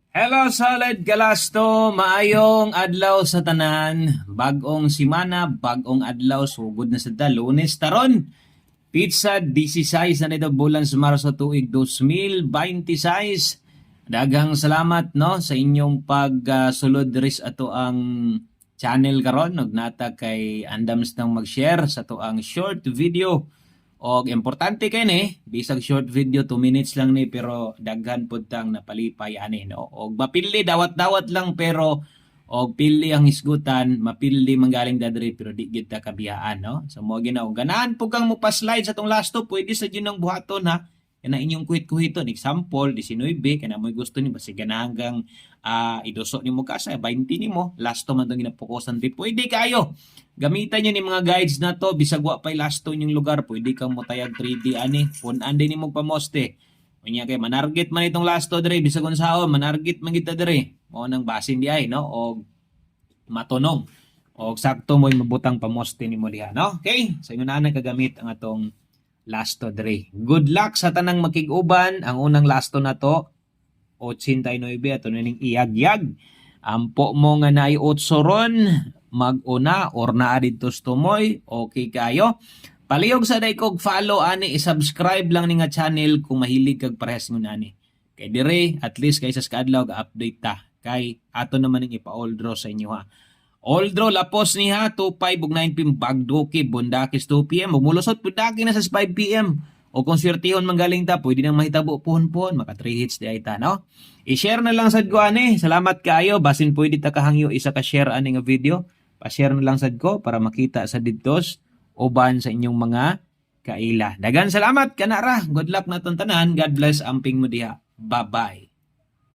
Hello solid kalasto, maayong adlaw sa tanan. Bag-ong simana, bag-ong adlaw, sugod na sa Lunes taron. Pizza 16 na nito bulan sa Marso tuig 2026. Daghang salamat no sa inyong pagsulod ris ato ang channel karon ug nata kay andams nang mag-share sa to ang short video. Og importante kay ni, bisag short video 2 minutes lang ni pero daghan pud tang napalipay ani no. Og mapili dawat-dawat lang pero og pili ang hisgutan, mapili manggaling dadre pero di gid ta kabiyaan no. So mo ginaw ganahan pug kang mo pa-slide sa tong last to, pwede sa ginong buhaton ha. Kana inyong kuhit-kuhiton example 19 kana mo gusto ni basi ganahan kang idoso nimo kasa 20 nimo last to man tong ginapokusan di pwede kayo. Gamitan nyo ni mga guides na to, bisag wa pa'y lasto yung lugar, pwede kang motayag 3D ani, punan din mo pamoste. Kanya kay manarget man itong lasto dire, bisag unsaon, manarget man kita dire. Mo nang basin di ay, no? O matunong. O sakto mo mabutang pamoste ni mo diha, no? Okay? So yun na kagamit ang atong lasto dire. Good luck sa tanang makig-uban. Ang unang lasto na to, 89 ato na ning iyag-yag. Ampo mo nga naay 8 ron, mag-una or naa dito tumoy, okay kayo. Palihog sa day kog follow ani, i-subscribe lang ni nga channel kung mahilig kag parehas ngun ani. Kay dire at least kaysa sa kadlaw ga-update ta. Kay ato naman ning ipa-all draw sa inyo ha. All draw lapos ni ha 2:05 ug 9 PM Bagdoki Bundakis 2 PM ug mulusot Bundaki na sa 5 PM. O kung swertihon manggaling ta, pwede nang mahitabo puhon-puhon, maka 3 hits di ay ta, no? I-share na lang sad ko ani. Salamat kaayo, basin pwede ta kahangyo isa ka share ani nga video. Pa-share na lang sad ko para makita sa didtos uban sa inyong mga kaila. Dagan salamat kanara. Good luck na tanan. God bless amping mo diha. Bye-bye.